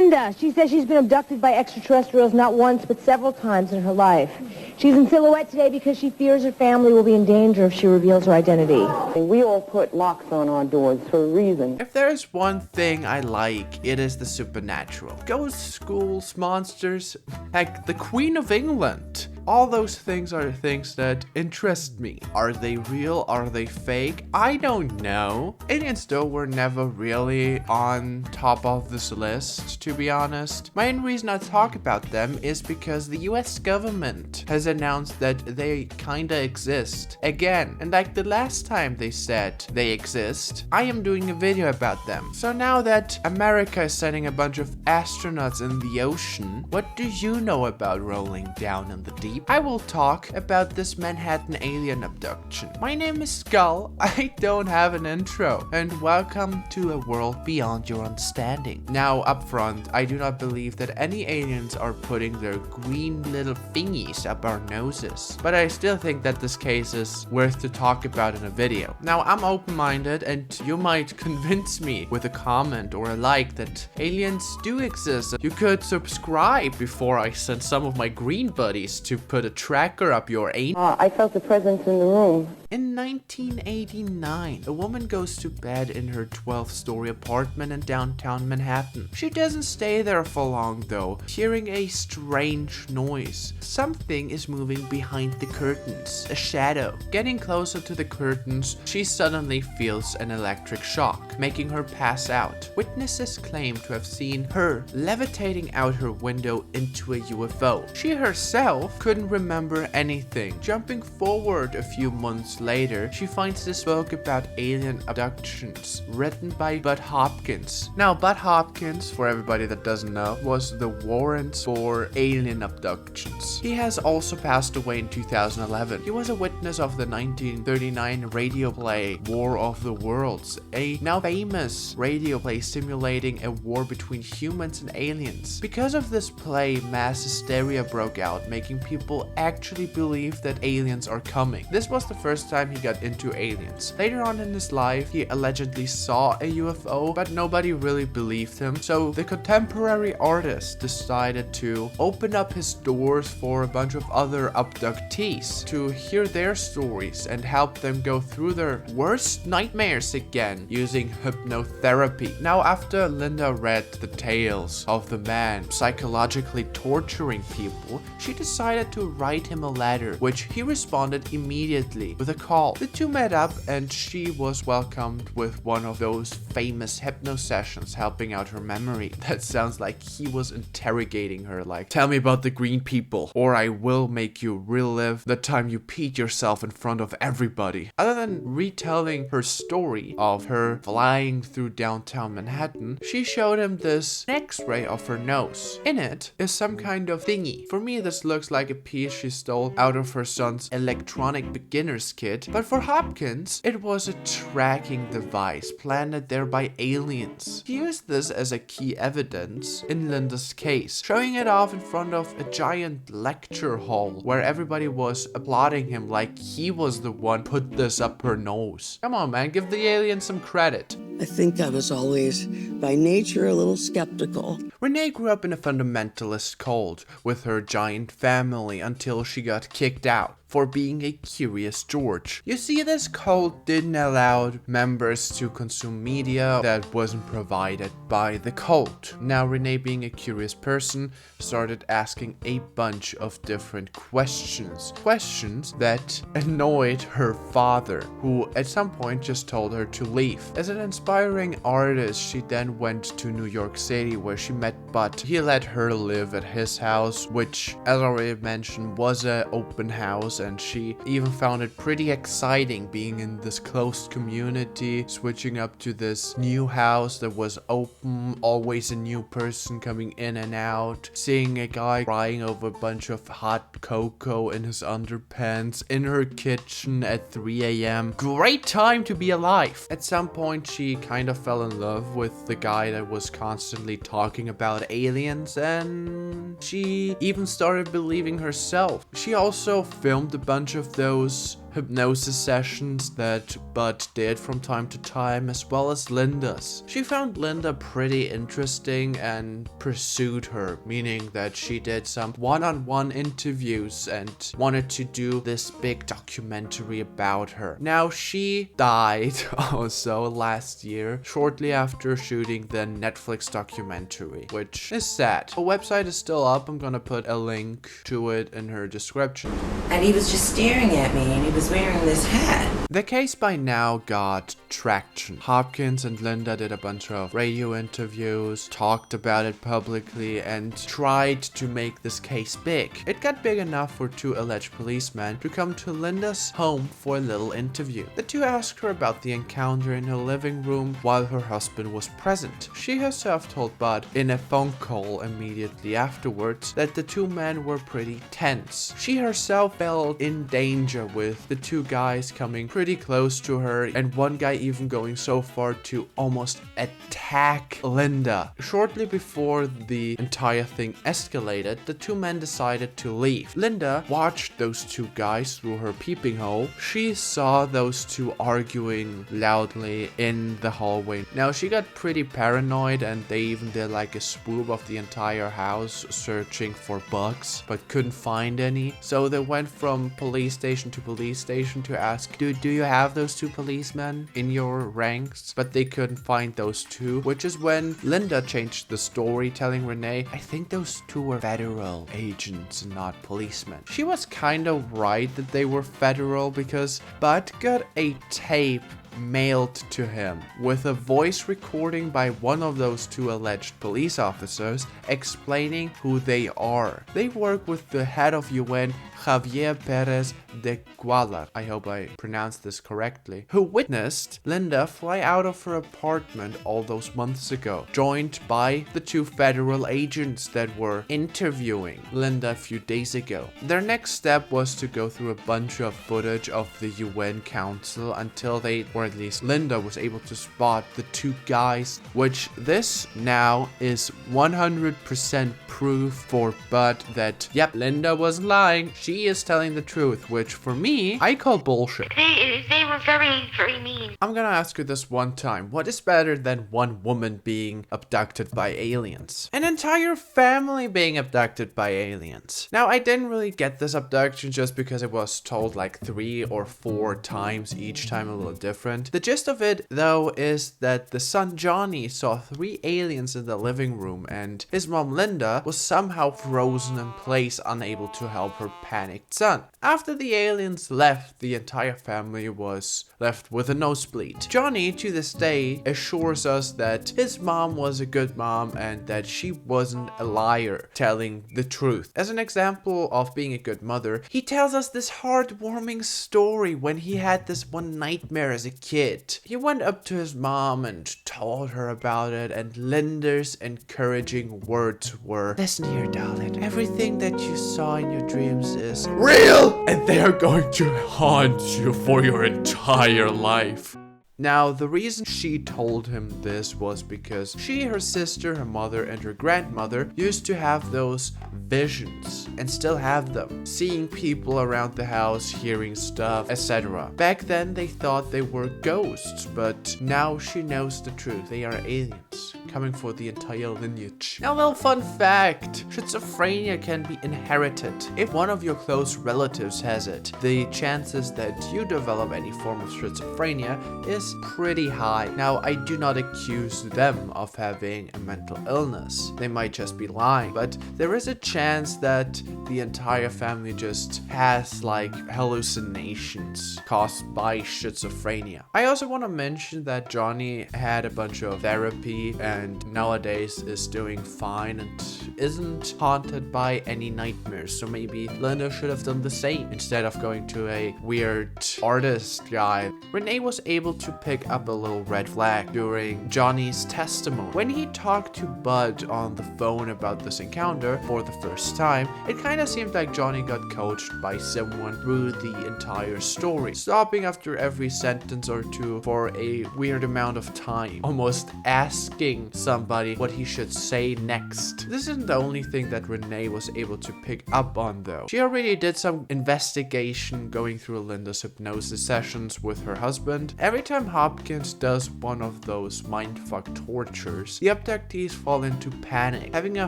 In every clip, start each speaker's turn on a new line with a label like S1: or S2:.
S1: Linda. She says she's been abducted by extraterrestrials not once but several times in her life. She's in silhouette today because she fears her family will be in danger if she reveals her identity.
S2: We all put locks on our doors for a reason.
S3: If there's one thing I like, it is the supernatural. Ghosts, ghouls, monsters, heck, the Queen of England. All those things are things that interest me. Are they real? Are they fake? I don't know. Aliens though were never really on top of this list, to be honest. Main reason I talk about them is because the US government has announced that they kinda exist again. And like the last time they said they exist, I am doing a video about them. So now that America is sending a bunch of astronauts in the ocean, what do you know about rolling down in the deep? I will talk about this Manhattan alien abduction. My name is Skull, I don't have an intro, and welcome to a world beyond your understanding. Now up front, I do not believe that any aliens are putting their green little thingies up our noses, but I still think that this case is worth to talk about in a video. Now I'm open-minded and you might convince me with a comment or a like that aliens do exist. You could subscribe before I send some of my green buddies to put a tracker up your anus.
S2: I felt the presence in the room.
S3: In 1989, a woman goes to bed in her 12th-story apartment in downtown Manhattan. She doesn't stay there for long though, hearing a strange noise. Something is moving behind the curtains, a shadow. Getting closer to the curtains, she suddenly feels an electric shock, making her pass out. Witnesses claim to have seen her levitating out her window into a UFO. She herself couldn't remember anything. Jumping forward a few months later, she finds this book about alien abductions, written by Budd Hopkins. Now, Budd Hopkins, for everybody that doesn't know, was the warrant for alien abductions. He has also passed away in 2011. He was a witness of the 1939 radio play War of the Worlds, a now famous radio play simulating a war between humans and aliens. Because of this play, mass hysteria broke out, making people actually believe that aliens are coming. This was the first time he got into aliens. Later on in his life, he allegedly saw a UFO, but nobody really believed him. So the contemporary artist decided to open up his doors for a bunch of other abductees to hear their stories and help them go through their worst nightmares again using hypnotherapy. Now, after Linda read the tales of the man psychologically torturing people, she decided to write him a letter, which he responded immediately with a call. The two met up and she was welcomed with one of those famous hypno sessions, helping out her memory. That sounds like he was interrogating her, like, tell me about the green people or I will make you relive the time you peed yourself in front of everybody. Other than retelling her story of her flying through downtown Manhattan, she showed him this x-ray of her nose. In it is some kind of thingy. For me, this looks like a piece she stole out of her son's electronic beginner's kit, but for Hopkins, it was a tracking device planted there by aliens. He used this as a key evidence in Linda's case, showing it off in front of a giant lecture hall where everybody was applauding him like he was the one put this up her nose. Come on, man, give the aliens some credit.
S4: I think I was always, by nature, a little skeptical.
S3: Renee grew up in a fundamentalist cult with her giant family until she got kicked out for being a curious George. You see, this cult didn't allow members to consume media that wasn't provided by the cult. Now, Renee, being a curious person, started asking a bunch of different questions. Questions that annoyed her father, who at some point just told her to leave. As an inspiring artist, she then went to New York City where she met Budd. He let her live at his house, which, as already mentioned, was an open house, and she even found it pretty exciting being in this closed community, switching up to this new house that was open, always a new person coming in and out, seeing a guy crying over a bunch of hot cocoa in his underpants in her kitchen at 3 a.m. Great time to be alive. At some point, she kind of fell in love with the guy that was constantly talking about aliens, and she even started believing herself. She also filmed a bunch of those hypnosis sessions that Budd did from time to time, as well as Linda's. She found Linda pretty interesting and pursued her, meaning that she did some one-on-one interviews and wanted to do this big documentary about her. Now, she died also last year, shortly after shooting the Netflix documentary, which is sad. The website is still up. I'm gonna put a link to it in her description.
S5: And he was just staring at me, and he was wearing this hat.
S3: The case by now got traction. Hopkins and Linda did a bunch of radio interviews, talked about it publicly, and tried to make this case big. It got big enough for two alleged policemen to come to Linda's home for a little interview. The two asked her about the encounter in her living room while her husband was present. She herself told Budd in a phone call immediately afterwards that the two men were pretty tense. She herself felt in danger with the two guys coming pretty close to her, and one guy even going so far to almost attack Linda. Shortly before the entire thing escalated, the two men decided to leave. Linda watched those two guys through her peeping hole. She saw those two arguing loudly in the hallway. Now, she got pretty paranoid, and they even did like a swoop of the entire house searching for bugs, but couldn't find any. So they went from police station to police station to ask, do you have those two policemen in your ranks? But they couldn't find those two, which is when Linda changed the story, telling Renee, I think those two were federal agents and not policemen. She was kind of right that they were federal, because Budd got a tape mailed to him with a voice recording by one of those two alleged police officers explaining who they are. They work with the head of UN, Javier Perez de Cuellar, I hope I pronounced this correctly, who witnessed Linda fly out of her apartment all those months ago, joined by the two federal agents that were interviewing Linda a few days ago. Their next step was to go through a bunch of footage of the UN Council until they, or at least Linda, was able to spot the two guys, which this now is 100% proof for Budd that, yep, Linda wasn't lying. She is telling the truth, which for me, I call bullshit.
S6: They were very, very mean.
S3: I'm gonna ask you this one time. What is better than one woman being abducted by aliens? An entire family being abducted by aliens. Now, I didn't really get this abduction just because it was told like 3 or 4 times, each time a little different. The gist of it, though, is that the son Johnny saw 3 aliens in the living room, and his mom Linda was somehow frozen in place, unable to help her panicked son. After the aliens left, the entire family was left with a nosebleed. Johnny, to this day, assures us that his mom was a good mom and that she wasn't a liar, telling the truth. As an example of being a good mother, he tells us this heartwarming story when he had this one nightmare as a kid. He went up to his mom and told her about it, and Linda's encouraging words were, listen here, darling, everything that you saw in your dreams is real, and they are going to haunt you for your entire life. Now, the reason she told him this was because she, her sister, her mother, and her grandmother used to have those visions, and still have them, seeing people around the house, hearing stuff, etc. Back then, they thought they were ghosts, but now she knows the truth. They are aliens, coming for the entire lineage. Now, a little fun fact, schizophrenia can be inherited. If one of your close relatives has it, the chances that you develop any form of schizophrenia is pretty high. Now, I do not accuse them of having a mental illness. They might just be lying, but there is a chance that the entire family just has like hallucinations caused by schizophrenia. I also want to mention that Johnny had a bunch of therapy and nowadays is doing fine and isn't haunted by any nightmares. So maybe Linda should have done the same instead of going to a weird artist guy. Renee was able to pick up a little red flag during Johnny's testimony. When he talked to Budd on the phone about this encounter for the first time, it kind of seemed like Johnny got coached by someone through the entire story, stopping after every sentence or two for a weird amount of time, almost asking somebody what he should say next. This isn't the only thing that Renee was able to pick up on though. She already did some investigation going through Linda's hypnosis sessions with her husband. Every time Hopkins does one of those mindfuck tortures, the abductees fall into panic, having a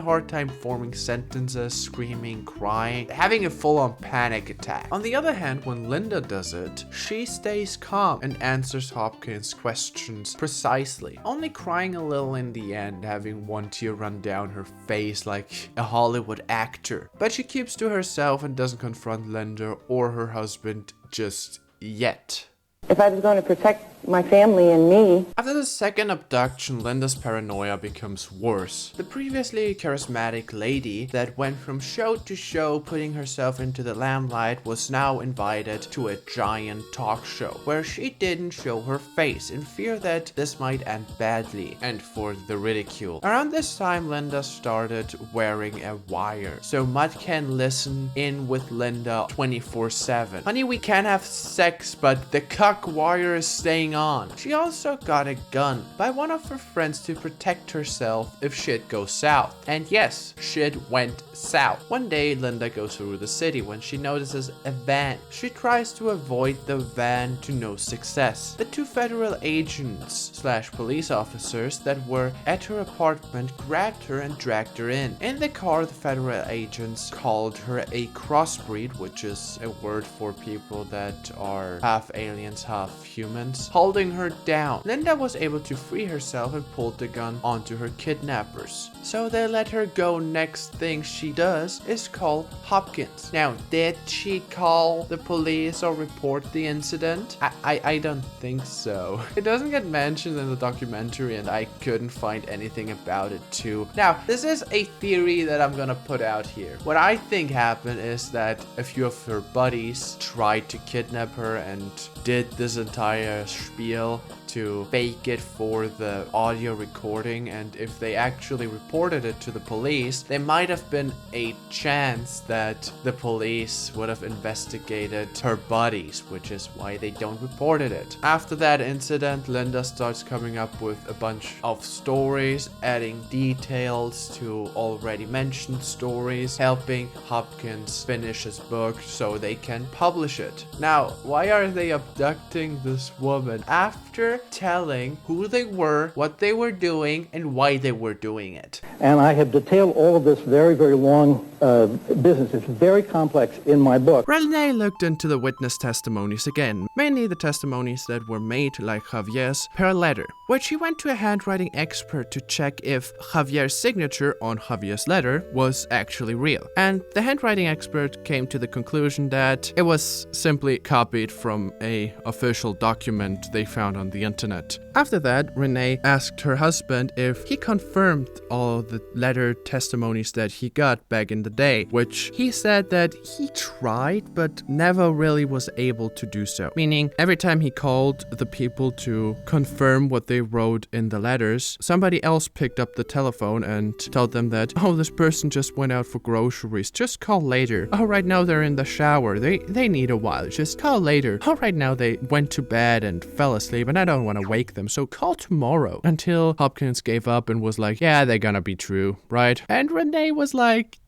S3: hard time forming sentences, screaming, crying, having a full-on panic attack. On the other hand, when Linda does it, she stays calm and answers Hopkins' questions precisely, only crying a little in the end, having one tear run down her face like a Hollywood actor. But she keeps to herself and doesn't confront Linda or her husband just yet.
S2: If I was going to protect my family and me.
S3: After the second abduction, Linda's paranoia becomes worse. The previously charismatic lady that went from show to show putting herself into the limelight was now invited to a giant talk show where she didn't show her face in fear that this might end badly and for the ridicule. Around this time, Linda started wearing a wire so Mutt can listen in with Linda 24/7. Honey, we can have sex, but the cuck wire is staying on. She also got a gun by one of her friends to protect herself if shit goes south. And yes, shit went south. One day, Linda goes through the city when she notices a van. She tries to avoid the van to no success. The two federal agents / police officers that were at her apartment grabbed her and dragged her in. In the car, the federal agents called her a crossbreed, which is a word for people that are half aliens, half humans, holding her down. Linda was able to free herself and pulled the gun onto her kidnappers. So they let her go. Next thing she does is call Hopkins. Now, did she call the police or report the incident? I don't think so. It doesn't get mentioned in the documentary and I couldn't find anything about it too. Now, this is a theory that I'm gonna put out here. What I think happened is that a few of her buddies tried to kidnap her and did this entire spiel to fake it for the audio recording, and if they actually reported it to the police, there might have been a chance that the police would have investigated her buddies, which is why they don't reported it. After that incident, Linda starts coming up with a bunch of stories, adding details to already mentioned stories, helping Hopkins finish his book so they can publish it. Now, why are they abducting this woman? After telling who they were, what they were doing, and why they were doing it.
S7: And I have detailed all of this very, very long business. It's very complex in my book.
S3: Renee looked into the witness testimonies again, mainly the testimonies that were made, like Javier's, per letter, where she went to a handwriting expert to check if Javier's signature on Javier's letter was actually real. And the handwriting expert came to the conclusion that it was simply copied from a official document they found on the internet. After that, Renee asked her husband if he confirmed all the letter testimonies that he got back in the day, which he said that he tried but never really was able to do so. Meaning, every time he called the people to confirm what they wrote in the letters, somebody else picked up the telephone and told them that, oh, this person just went out for groceries, just call later. Oh, right now they're in the shower, they need a while, just call later. Oh, right now they went to bed and fell asleep and I don't want to wake them, so call tomorrow. Until Hopkins gave up and was like, yeah, they're gonna be true, right? And Renee was like,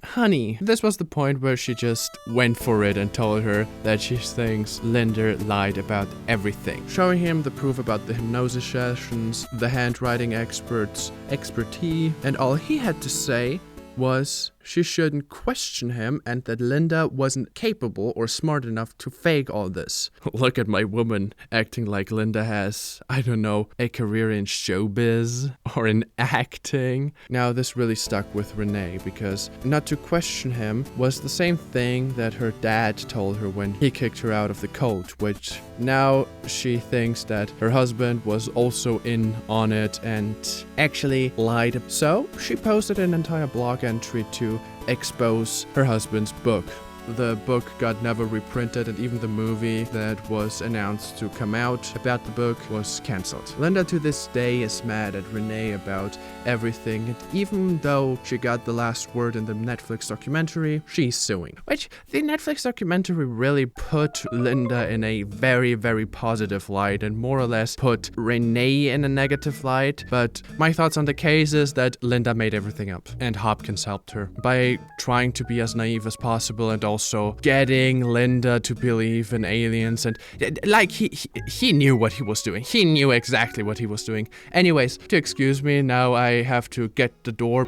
S3: honey. This was the point where she just went for it and told her that she thinks Linda lied about everything, showing him the proof about the hypnosis sessions, the handwriting expert's expertise, and all he had to say was she shouldn't question him and that Linda wasn't capable or smart enough to fake all this. Look at my woman acting like Linda has, I don't know, a career in showbiz or in acting. Now this really stuck with Renee because not to question him was the same thing that her dad told her when he kicked her out of the cult, which now she thinks that her husband was also in on it and actually lied. So she posted an entire blog entry to expose her husband's book. The book got never reprinted, and even the movie that was announced to come out about the book was cancelled. Linda to this day is mad at Renee about everything, and even though she got the last word in the Netflix documentary, she's suing. Which, the Netflix documentary really put Linda in a very, very positive light, and more or less put Renee in a negative light. But my thoughts on the case is that Linda made everything up, and Hopkins helped her by trying to be as naive as possible, and also getting Linda to believe in aliens, and like he knew what he was doing. He knew exactly what he was doing. Anyways, to excuse me, now I have to get the door.